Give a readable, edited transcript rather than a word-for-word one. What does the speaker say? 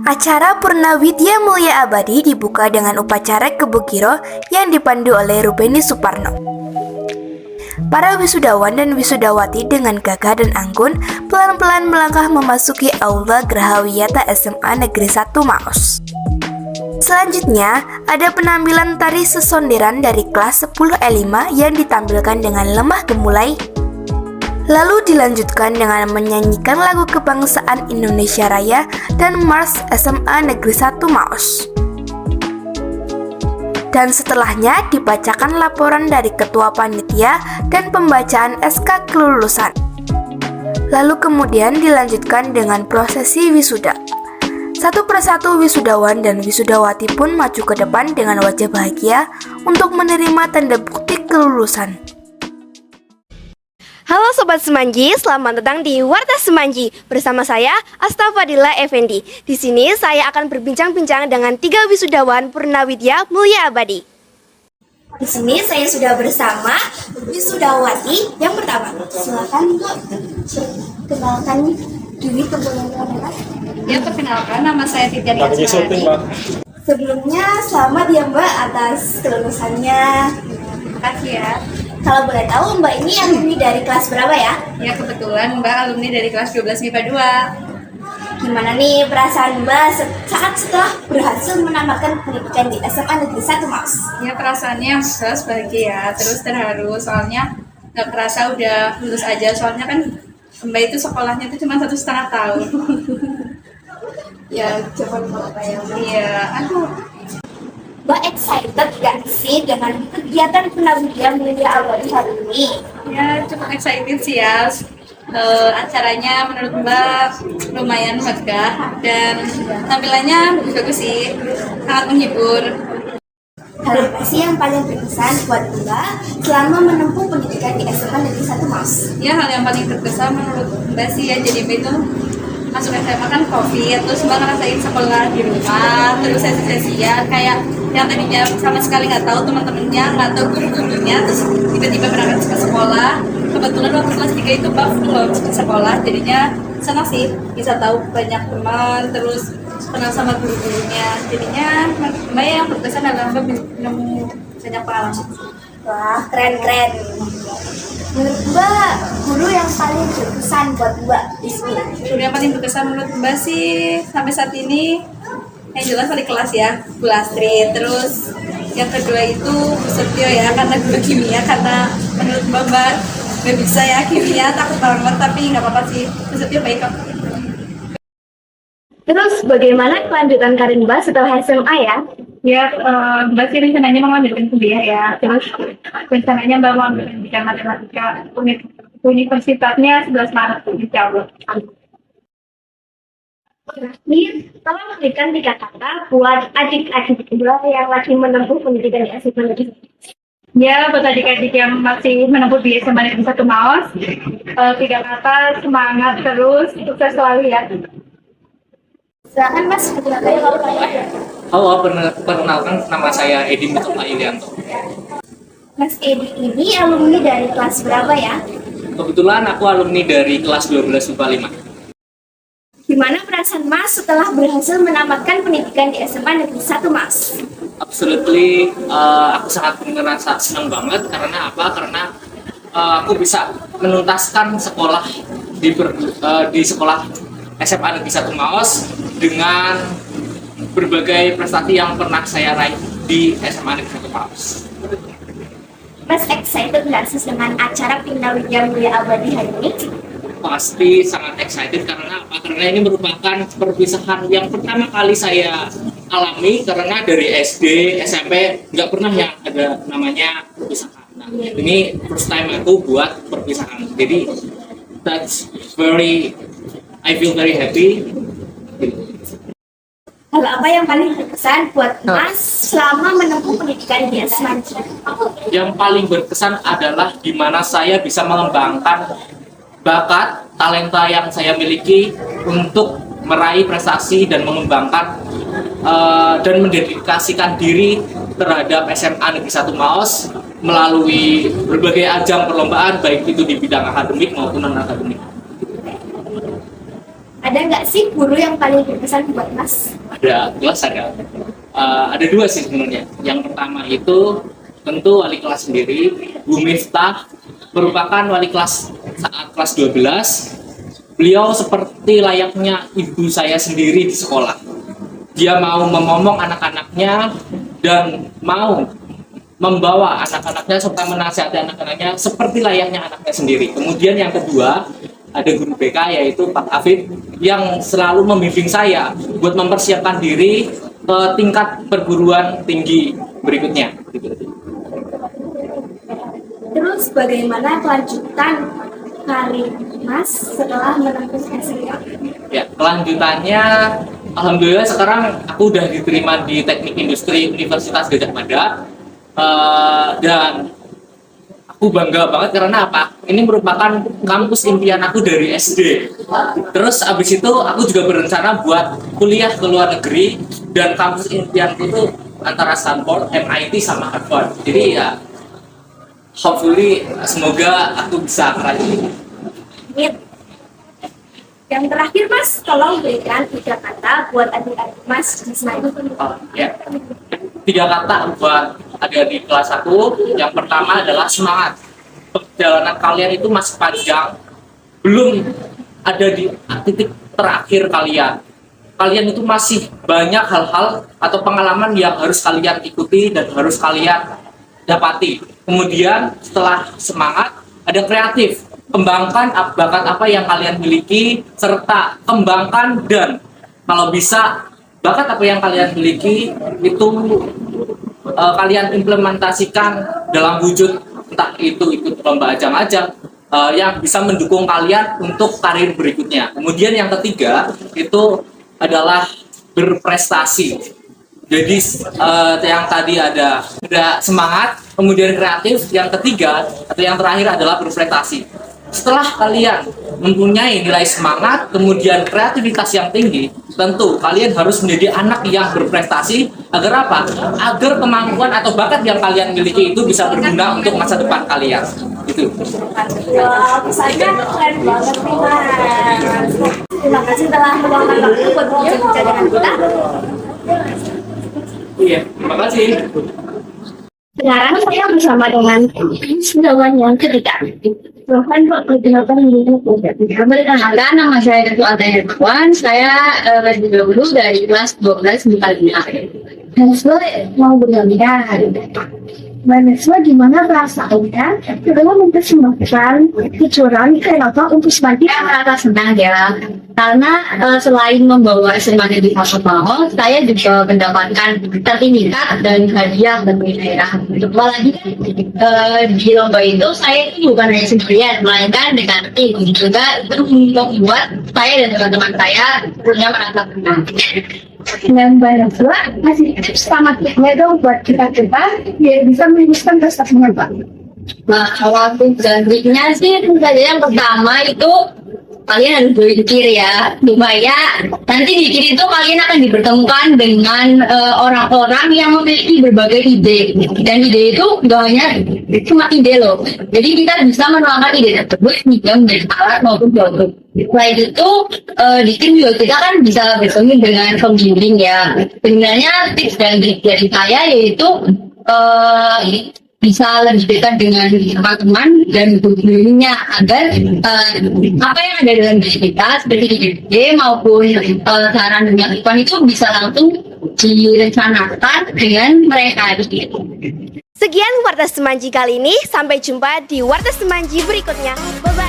Acara Purnawidya Mulia Abadi dibuka dengan upacara Kebukiro yang dipandu oleh Rubeni Suparno. Para wisudawan dan wisudawati dengan gagah dan anggun pelan-pelan melangkah memasuki Aula Grahawiyata SMA Negeri 1 Maos. Selanjutnya, ada penampilan tari sesonderan dari kelas 10 E5 yang ditampilkan dengan lemah gemulai. Lalu dilanjutkan dengan menyanyikan lagu kebangsaan Indonesia Raya dan Mars SMA Negeri 1 Maos. Dan setelahnya dibacakan laporan dari Ketua Panitia dan pembacaan SK kelulusan. Lalu kemudian dilanjutkan dengan prosesi wisuda. Satu persatu wisudawan dan wisudawati pun maju ke depan dengan wajah bahagia untuk menerima tanda bukti kelulusan. Halo Sobat Semanggi, selamat datang di Warta Semanggi bersama saya Asta Fadila Effendi. Di sini saya akan berbincang-bincang dengan 3 wisudawan Purnawidya Mulia Abadi. Di sini saya sudah bersama wisudawati yang pertama. Silakan Bu, kenalkan diri kebenaran. Ya, perkenalkan, nama saya Titia Asmari. Sebelumnya selamat ya Mbak atas kelulusannya. Terima kasih ya. Kalau boleh tahu Mbak ini alumni dari kelas berapa ya? Ya, kebetulan Mbak alumni dari kelas 12 MIPA 2. Gimana nih perasaan Mbak saat setelah berhasil menamatkan pendidikan di SMA Negeri 1 Maos? Ya, perasaannya bahagia, terus terharu, soalnya nggak kerasa udah lulus aja, soalnya kan Mbak itu sekolahnya itu cuma 1,5 tahun. Ya, coba Mbak ya. Iya, aduh. Mbak excited gak sih dengan kegiatan Purnawidya Mulia Abadi hari ini? Ya, cukup excited sih ya. Acaranya menurut Mbak lumayan megah dan tampilannya bagus sih, sangat menghibur. Hal apa sih yang paling berkesan buat Mbak selama menempuh pendidikan di SMA Negeri 1 Maos? Ya, hal yang paling berkesan menurut Mbak sih ya, jadi Mbak itu masuk SMA kan COVID, terus Mbak ngerasain sekolah di rumah, terus sesi-sesian kayak yang tadinya sama sekali nggak tahu teman-temannya, nggak tahu guru-gurunya, terus tiba-tiba berangkat ke sekolah. Kebetulan waktu kelas 3 itu Mbak belum ke sekolah, jadinya senang sih bisa tahu banyak teman, terus kenal sama guru-gurunya. Jadinya Mbak yang berkesan adalah Mbak nemu banyak pengalaman. Wah, keren-keren. Menurut Mbak, guru yang paling berkesan buat Mbak di sini? Guru yang paling berkesan menurut Mbak sih sampai saat ini yang jelas wali kelas ya, Bu Astrid. Terus yang kedua itu Bu Setio ya, karena guru kimia, karena menurut Mbak nggak bisa ya kimia, takut banget, tapi nggak apa-apa sih, Bu Setio baik kok. Terus bagaimana kelanjutan karir Mbak setelah SMA ya? Ya, Mbak sih rencananya mau lanjutkan kuliah ya, terus rencananya Mbak mau ambil pendidikan matematika universitasnya 11 Maret, insya Allah. Terakhir, tolong berikan 3 kata buat adik-adik Mbak yang lagi menempuh pendidikan di SMA Negeri 1. Ya, buat adik-adik yang masih menempuh di SMA Negeri 1 Maos, 3 kata, semangat terus, sukses selalu ya. Silakan Mas, Halo, perkenalkan nama saya Edi Mitoma Ilianto. Mas Edi ini alumni dari kelas berapa ya? Kebetulan aku alumni dari kelas 12 MIPA 5. Gimana perasaan Mas setelah berhasil menamatkan pendidikan di SMA Negeri 1 Mas? Absolutely, aku sangat merasa senang banget karena apa? Karena aku bisa menuntaskan sekolah di sekolah SMA Negeri 1 Maos dengan berbagai prestasi yang pernah saya raih di SMA Negeri 1 Maos. Mas excited nggak sih dengan acara Purnawidya Mulia Abadi hari ini? Pasti sangat excited karena apa? Karena ini merupakan perpisahan yang pertama kali saya alami karena dari SD, SMP nggak pernah yang ada namanya perpisahan. Nah, ini first time aku buat perpisahan. Jadi that's I feel very happy. Hal apa yang paling berkesan buat Mas selama menempuh pendidikan di SMA? Yang paling berkesan adalah di mana saya bisa mengembangkan bakat, talenta yang saya miliki untuk meraih prestasi dan mengembangkan dan mendedikasikan diri terhadap SMA Negeri 1 Maos melalui berbagai ajang perlombaan, baik itu di bidang akademik maupun non-akademik. Ada ada nggak sih guru yang paling berkesan buat Mas? Ada kelas ada dua sih sebenarnya. Yang pertama itu tentu wali kelas sendiri, Bu Miftah, merupakan wali kelas saat kelas 12. Beliau seperti layaknya ibu saya sendiri di sekolah. Dia mau memomong anak-anaknya dan mau membawa anak-anaknya serta menasihati anak-anaknya seperti layaknya anaknya sendiri. Kemudian yang kedua, ada guru BK yaitu Pak Afif yang selalu membimbing saya buat mempersiapkan diri ke tingkat perguruan tinggi berikutnya. Terus bagaimana kelanjutan karir Mas setelah menempuh SMA? Ya, kelanjutannya alhamdulillah sekarang aku udah diterima di Teknik Industri Universitas Gadjah Mada. Dan aku bangga banget karena apa? Ini merupakan kampus impian aku dari SD. Terus abis itu aku juga berencana buat kuliah ke luar negeri dan kampus impianku itu antara Stanford, MIT sama Harvard. Jadi ya hopefully semoga aku bisa meraih. Yang terakhir Mas, tolong berikan 3 kata buat adik-adik Mas di sini. Ya. 3 kata buat adik-adik kelas aku. Yang pertama adalah semangat. Perjalanan kalian itu masih panjang, belum ada di titik terakhir kalian. Kalian itu masih banyak hal-hal atau pengalaman yang harus kalian ikuti dan harus kalian dapati. Kemudian setelah semangat, ada kreatif. Kembangkan bakat apa yang kalian miliki, serta kembangkan dan kalau bisa bakat apa yang kalian miliki itu kalian implementasikan dalam wujud, entah itu ikut lomba ajang-ajang yang bisa mendukung kalian untuk karir berikutnya. Kemudian yang ketiga itu adalah berprestasi. Jadi yang tadi ada semangat, kemudian kreatif, yang ketiga atau yang terakhir adalah berprestasi. Setelah kalian mempunyai nilai semangat, kemudian kreativitas yang tinggi, tentu kalian harus menjadi anak yang berprestasi agar apa? Agar kemampuan atau bakat yang kalian miliki itu bisa berguna untuk masa depan kalian. Itu. Wah, pesannya keren banget nih Mas. Terima kasih telah meluangkan waktu buat berbincang dengan kita. Iya, terima kasih. Sekarang saya bersama dengan wisudawan yang ketiga. Tuhan Pak Perkenalkan diri. Perkenalkan, nama saya Ketua Ataya Tuan. Saya dulu dari kelas 12 di Kalina. Mahasiswa mau bergabung. Mahasiswa gimana perasaannya setelah mempersembahkan kejuaraan Krenata untuk sebagai Saya merasa senang ya, karena selain membawa semangat di nasional, saya juga mendapatkan sertifikat dan hadiah dari daerah. Apalagi di lomba itu saya itu bukan hanya sendirian, melainkan dengan tim juga itu membuat saya dan teman-teman saya punya merasa senang. dengan mahasiswa masih tips sama triknya dong buat kita biar bisa meneruskan prestasinya Pak. Nah, kalau tips dan triknya sih tentu saja yang pertama itu kalian harus berpikir ya, supaya nanti di kiri itu kalian akan dipertemukan dengan orang-orang yang memiliki berbagai ide, dan ide itu nggak hanya cuma ide loh, jadi kita bisa menuangkan ide tersebut hingga menjadi alat maupun produk. Selain itu di tim juga kita kan bisa bertemu dengan pembimbing ya. Sebenarnya tips dan trik dari saya yaitu bisa lebih dekat dengan teman-teman dan gurunya agar apa yang ada dalam diri kita seperti ide maupun saran dan masukan itu bisa langsung direncanakan dengan mereka. Sekian Warta Semanji kali ini, sampai jumpa di Warta Semanji berikutnya. Bye-bye.